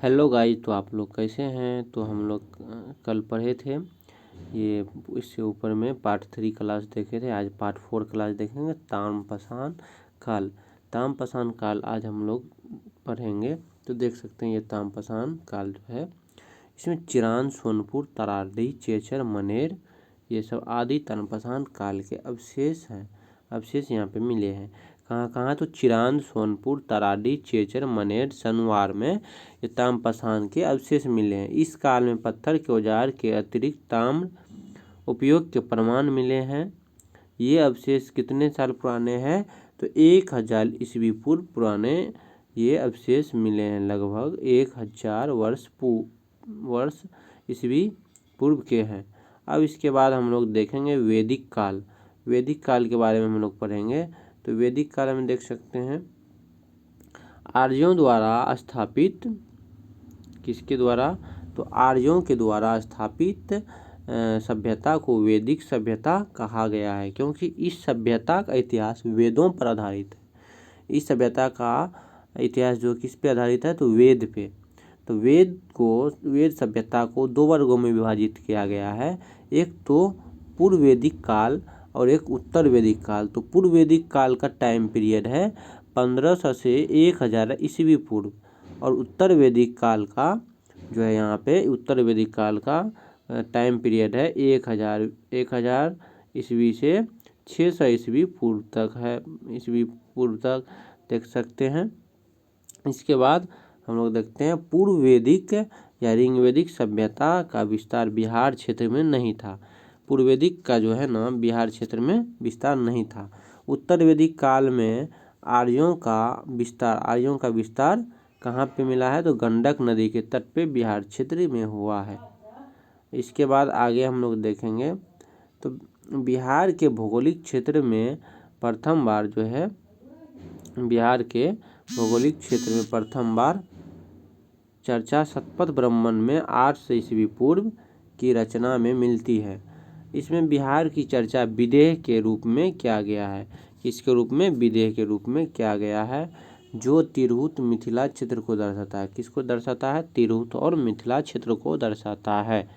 Hello guys, तो आप लोग कैसे हैं। तो हम लोग कल पढ़े थे ये, इससे ऊपर में पार्ट 3 क्लास देखे थे। आज पार्ट 4 क्लास देखेंगे, ताम्रपाषाण काल। ताम्रपाषाण काल आज हम लोग पढ़ेंगे। तो देख सकते हैं ये ताम्रपाषाण काल जो है, इसमें चिरान, सोनपुर, तरारी, चेचर, मनेर, ये सब आदि ताम्रपाषाण काल के अवशेष हैं। अवशेष यहाँ पे मिले हैं। कहाँ कहाँ, तो चिरांद, सोनपुर, तराडी, चेचर, मनेर, सनवार में ये ताम्रपाषाण के अवशेष मिले हैं। इस काल में पत्थर के औजार के अतिरिक्त ताम्र उपयोग के प्रमाण मिले हैं। ये अवशेष कितने साल पुराने हैं, तो 1000 ईस्वी पूर्व पुराने ये अवशेष मिले हैं। लगभग 1000 वर्ष ईस्वी पूर्व के हैं। अब इसके बाद हम लोग देखेंगे वैदिक काल। वैदिक काल के बारे में हम लोग पढ़ेंगे। तो वैदिक काल में देख सकते हैं आर्यों द्वारा स्थापित, किसके द्वारा, तो आर्यों के द्वारा स्थापित सभ्यता को वैदिक सभ्यता कहा गया है, क्योंकि इस सभ्यता का इतिहास वेदों पर आधारित है। इस सभ्यता का इतिहास जो किस पे आधारित है, तो वेद पे। तो वेद सभ्यता को 2 वर्गों में विभाजित किया गया है। एक तो पूर्व वैदिक काल और एक उत्तर वैदिक काल। तो पूर्व वैदिक काल का टाइम पीरियड है 1500 से 1000 ईस्वी पूर्व, और उत्तर वैदिक काल का जो है यहाँ पे उत्तर वैदिक काल का टाइम पीरियड है 1000 ईस्वी से 600 ईस्वी पूर्व तक है। ईस्वी पूर्व तक देख सकते हैं। इसके बाद हम लोग देखते हैं पूर्व वैदिक या ऋग वैदिक सभ्यता का विस्तार बिहार क्षेत्र में नहीं था। पूर्व वैदिक का जो है ना, बिहार क्षेत्र में विस्तार नहीं था। उत्तर वैदिक काल में आर्यों का विस्तार कहाँ पे मिला है, तो गंडक नदी के तट पे बिहार क्षेत्र में हुआ है। इसके बाद आगे हम लोग देखेंगे तो बिहार के भौगोलिक क्षेत्र में प्रथम बार जो है, बिहार के भौगोलिक क्षेत्र में प्रथम बार चर्चा शतपथ ब्राह्मण में 800 ईस्वी पूर्व की रचना में मिलती है। इसमें बिहार की चर्चा विदेह के रूप में किया गया है। इसके रूप में विदेह के रूप में किया गया है, जो तिरहुत मिथिला क्षेत्र को दर्शाता है। किसको दर्शाता है, तिरहुत और मिथिला क्षेत्र को दर्शाता है।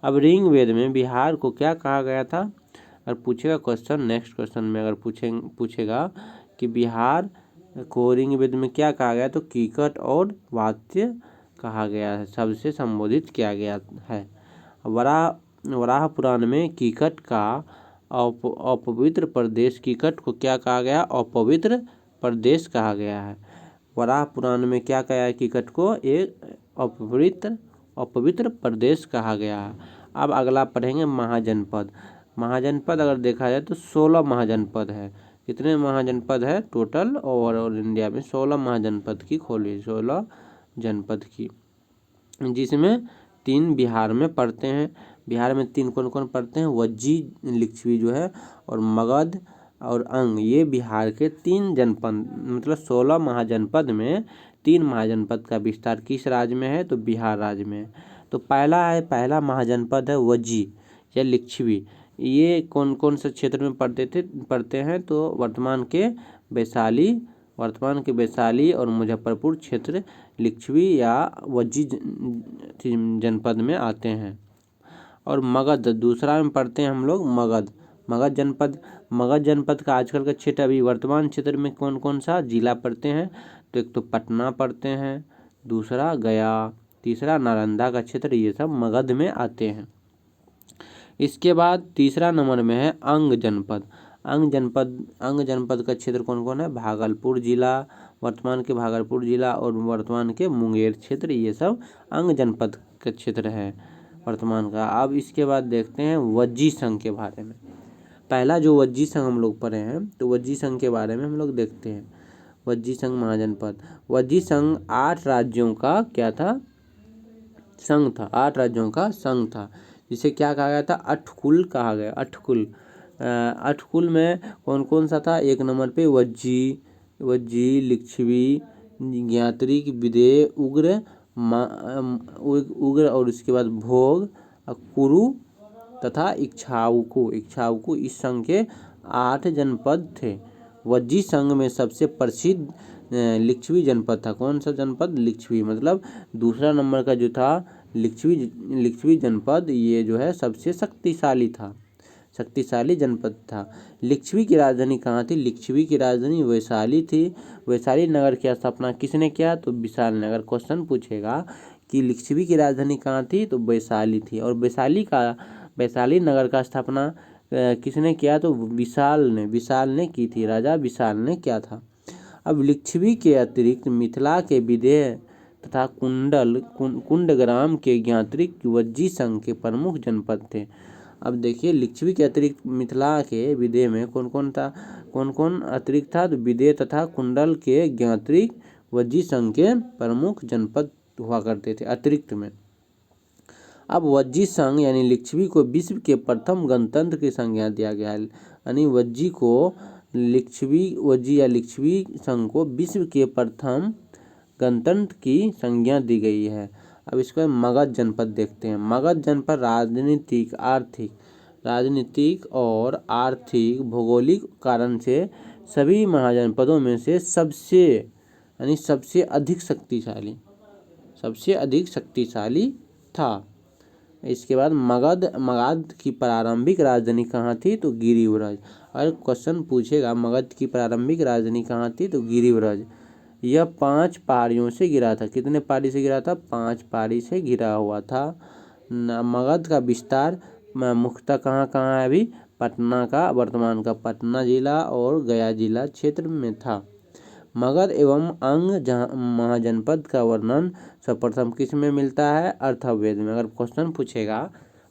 अब ऋग्वेद में बिहार को क्या कहा गया था, अगर पूछेगा क्वेश्चन, नेक्स्ट क्वेश्चन में अगर पूछेगा कि बिहार को ऋग्वेद में क्या कहा गया, तो कीकट और वात्य कहा गया है, सबसे संबोधित किया गया है। वराह पुराण में कीकट का अपवित्र प्रदेश, कीकट को क्या कहा गया, अपवित्र प्रदेश कहा गया है। वराह पुराण में क्या कहा है, कीकट को एक अपवित्र प्रदेश कहा गया है। अब अगला पढ़ेंगे महाजनपद। महाजनपद अगर देखा जाए तो 16 महाजनपद है। कितने महाजनपद है टोटल, ओवरऑल इंडिया में 16 महाजनपद की खोली, 16 जनपद की, जिसमें 3 बिहार में पड़ते हैं। बिहार में 3 कौन कौन पड़ते हैं, वज्जी, लिच्छवी जो है, और मगध और अंग। ये बिहार के 3 जनपद, मतलब 16 महाजनपद में 3 महाजनपद का विस्तार किस राज्य में है, तो बिहार राज्य में है। तो पहला महाजनपद है वज्जी या लिच्छवी। ये कौन कौन से क्षेत्र में पड़ते हैं, तो वर्तमान के वैशाली और मुजफ्फरपुर क्षेत्र लिच्छवी या वज्जी जनपद में आते हैं। और मगध दूसरा में पढ़ते हैं हम लोग, मगध जनपद का आजकल का क्षेत्र, अभी वर्तमान क्षेत्र में कौन कौन सा जिला पड़ते हैं, तो एक तो पटना पड़ते हैं, दूसरा गया, तीसरा नालंदा का क्षेत्र, ये सब मगध में आते हैं। इसके बाद तीसरा नंबर में है अंग जनपद। अंग जनपद का क्षेत्र कौन कौन है, भागलपुर जिला, वर्तमान के भागलपुर जिला और वर्तमान के मुंगेर क्षेत्र, ये सब अंग जनपद का क्षेत्र है वर्तमान का। अब इसके बाद देखते हैं वज्जी संघ के बारे में। पहला जो वज्जी संघ हम लोग पढ़े हैं, तो वज्जी संघ के बारे में हम लोग देखते हैं। वज्जी संघ महाजनपद, वज्जी संघ 8 राज्यों का क्या था, संघ था। 8 राज्यों का संघ था, जिसे क्या कहा गया था, अठकुल कहा गया। अठकुल में कौन कौन सा था, एक नंबर पे वज्जी, लिच्छवी, ज्ञात्रिक, विदेह, उग्र और उसके बाद भोग, कुरु तथा इक्ष्वाकु। इस संघ के 8 जनपद थे। वज्जी संघ में सबसे प्रसिद्ध लिच्छवी जनपद था। कौन सा जनपद? लिच्छवी। मतलब दूसरा नंबर का जो था लिच्छवी जनपद, ये जो है सबसे शक्तिशाली था, शक्तिशाली जनपद था। लिच्छवी की राजधानी कहाँ थी? लिच्छवी की राजधानी वैशाली थी। वैशाली नगर की स्थापना किसने किया? तो विशाल ने। अगर क्वेश्चन पूछेगा कि लिच्छवी की राजधानी कहाँ थी, तो वैशाली थी। और वैशाली नगर का स्थापना किसने किया? तो विशाल ने की थी, राजा विशाल ने किया था। अब लिच्छवी के अतिरिक्त मिथिला के विदेह तथा कुंडग्राम के ज्ञात्रिक वज्जी संघ के प्रमुख जनपद थे। अब देखिए, लिच्छवी के अतिरिक्त मिथिला के विदेह में कौन कौन अतिरिक्त था? तो विदेह तथा कुंडल के ज्ञात्रिक वज्जी संघ के प्रमुख जनपद हुआ करते थे अतिरिक्त में। अब वज्जी संघ यानी लिच्छवी को विश्व के प्रथम गणतंत्र की संज्ञा दिया गया है। यानी लिच्छवी संघ को विश्व के प्रथम गणतंत्र की संज्ञा दी गई है। अब इसको मगध जनपद देखते हैं। मगध जनपद राजनीतिक और आर्थिक भौगोलिक कारण से सभी महाजनपदों में से सबसे अधिक शक्तिशाली था। इसके बाद मगध की प्रारंभिक राजधानी कहाँ थी? तो गिरिव्रज। अगर क्वेश्चन पूछेगा मगध की प्रारंभिक राजधानी कहाँ थी? तो गिरिव्रज। यह 5 पहाड़ियों से घिरा था। कितने पहाड़ी से घिरा था? 5 पहाड़ी से घिरा हुआ था। मगध का विस्तार मुख्यतः कहाँ है? अभी पटना का, वर्तमान का पटना जिला और गया जिला क्षेत्र में था। मगध एवं अंग महाजनपद का वर्णन सर्वप्रथम किस में मिलता है? अथर्ववेद में। अगर क्वेश्चन पूछेगा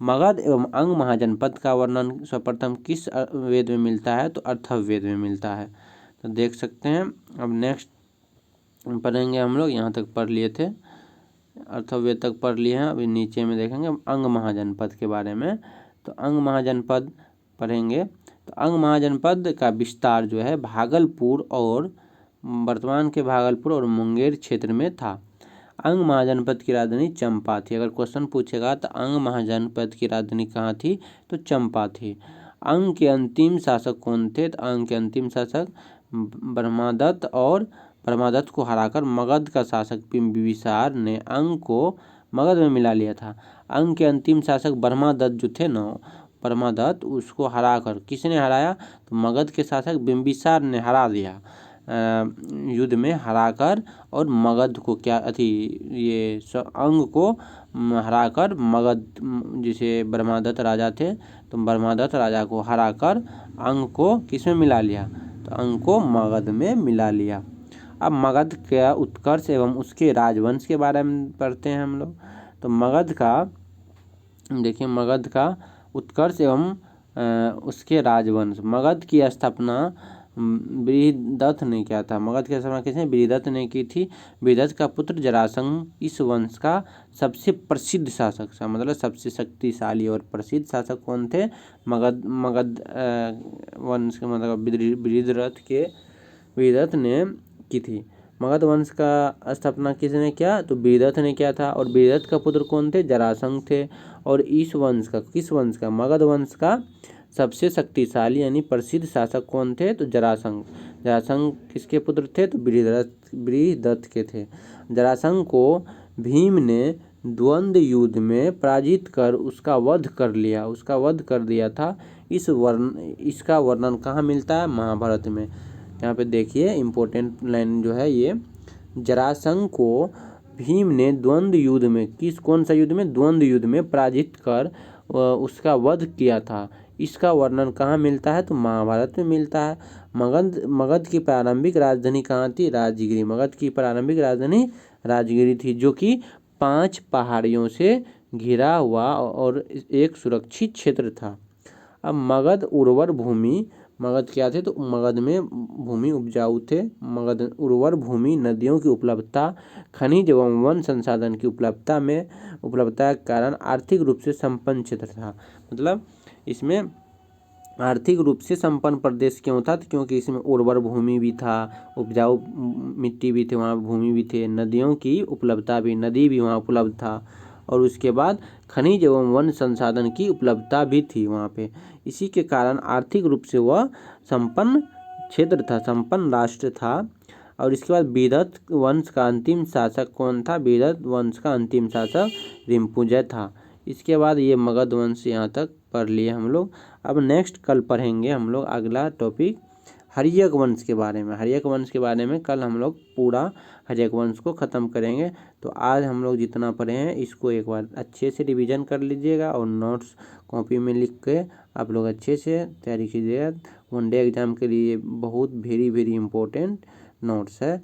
मगध एवं अंग महाजनपद का वर्णन सर्वप्रथम किस वेद में मिलता है? तो अथर्ववेद में मिलता है। तो देख सकते हैं। अब नेक्स्ट पढ़ेंगे हम लोग, यहाँ तक पढ़ लिए थे, अथर्ववेद तक पढ़ लिए हैं। अभी नीचे में देखेंगे अंग महाजनपद के बारे में। तो अंग महाजनपद पढ़ेंगे। तो अंग महाजनपद का विस्तार जो है भागलपुर और वर्तमान के भागलपुर और मुंगेर क्षेत्र में था। अंग महाजनपद की राजधानी चंपा थी। अगर क्वेश्चन पूछेगा तो अंग महाजनपद की राजधानी कहाँ थी? तो चंपा थी। अंग के अंतिम शासक कौन थे? तो अंग के अंतिम शासक ब्रह्मदत्त, और ब्रह्मदत्त को हराकर मगध का शासक बिंबिसार ने अंग को मगध में मिला लिया था। अंग के अंतिम शासक ब्रह्मदत्त जो थे ना, ब्रह्मदत्त, उसको हराकर, किसने हराया? तो मगध के शासक बिंबिसार ने हरा दिया, युद्ध में हराकर, और मगध को अंग को हराकर मगध, जिसे ब्रह्मदत्त राजा थे, तो ब्रह्मदत्त राजा को हराकर अंग को किस में मिला लिया? तो अंग को मगध में मिला लिया। अब मगध का उत्कर्ष एवं उसके राजवंश के बारे में पढ़ते हैं हम लोग। तो मगध का उत्कर्ष एवं उसके राजवंश। मगध की स्थापना बृहदत्त ने किया था। मगध की स्थापना किसने? बृहदत्त ने की थी। बृहदत्त का पुत्र जरासंध इस वंश का सबसे प्रसिद्ध शासक था। मतलब सबसे शक्तिशाली और प्रसिद्ध शासक कौन थे? मगध वंश के, मतलब बृहदत्त ने की थी। मगध वंश का स्थापना किसने किया? तो बृहदत्त ने किया था। और बृहदत्त का पुत्र कौन थे? जरासंध थे। और इस वंश का, किस वंश का? मगध वंश का सबसे शक्तिशाली यानी प्रसिद्ध शासक कौन थे? तो जरासंध। जरासंध किसके पुत्र थे? तो बृहदत्त के थे। जरासंध को भीम ने द्वंद्व युद्ध में पराजित कर उसका वध कर दिया था। इसका वर्णन कहाँ मिलता है? महाभारत में। यहाँ पे देखिए इम्पोर्टेंट लाइन जो है ये, जरासंध को भीम ने द्वंद्व युद्ध में, कौन सा युद्ध में? द्वंद्व युद्ध में पराजित कर उसका वध किया था। इसका वर्णन कहाँ मिलता है? तो महाभारत में मिलता है। मगध की प्रारंभिक राजधानी कहाँ थी? राजगिरी। मगध की प्रारंभिक राजधानी राजगिरी थी, जो कि 5 पहाड़ियों से घिरा हुआ और एक सुरक्षित क्षेत्र था। अब मगध क्या थे? तो मगध में भूमि उपजाऊ थे। मगध उर्वर भूमि, नदियों की उपलब्धता, खनिज एवं वन संसाधन की उपलब्धता के कारण आर्थिक रूप से संपन्न क्षेत्र था। मतलब इसमें आर्थिक रूप से संपन्न प्रदेश क्यों था? तो क्योंकि इसमें उर्वर भूमि भी था, उपजाऊ मिट्टी भी थी, वहाँ भूमि भी थे, नदियों की उपलब्धता भी, नदी भी वहाँ उपलब्ध था, और उसके बाद खनिज एवं वन संसाधन की उपलब्धता भी थी वहाँ पे। इसी के कारण आर्थिक रूप से वह संपन्न क्षेत्र था, संपन्न राष्ट्र था। और इसके बाद विदत वंश का अंतिम शासक कौन था? विदत वंश का अंतिम शासक रिम्पुंजय था। इसके बाद ये मगध वंश यहाँ तक पढ़ लिए हम लोग। अब नेक्स्ट कल पढ़ेंगे हम लोग अगला टॉपिक हर्यक वंश के बारे में। हर्यक वंश के बारे में कल हम लोग पूरा हर्यक वंश को ख़त्म करेंगे। तो आज हम लोग जितना पढ़े हैं इसको एक बार अच्छे से रिवीजन कर लीजिएगा और नोट्स कॉपी में लिख के आप लोग अच्छे से तैयारी कीजिएगा। वनडे एग्ज़ाम के लिए बहुत वेरी इम्पोर्टेंट नोट्स है।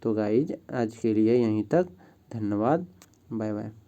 तो गाइज आज के लिए यहीं तक, धन्यवाद, बाय बाय।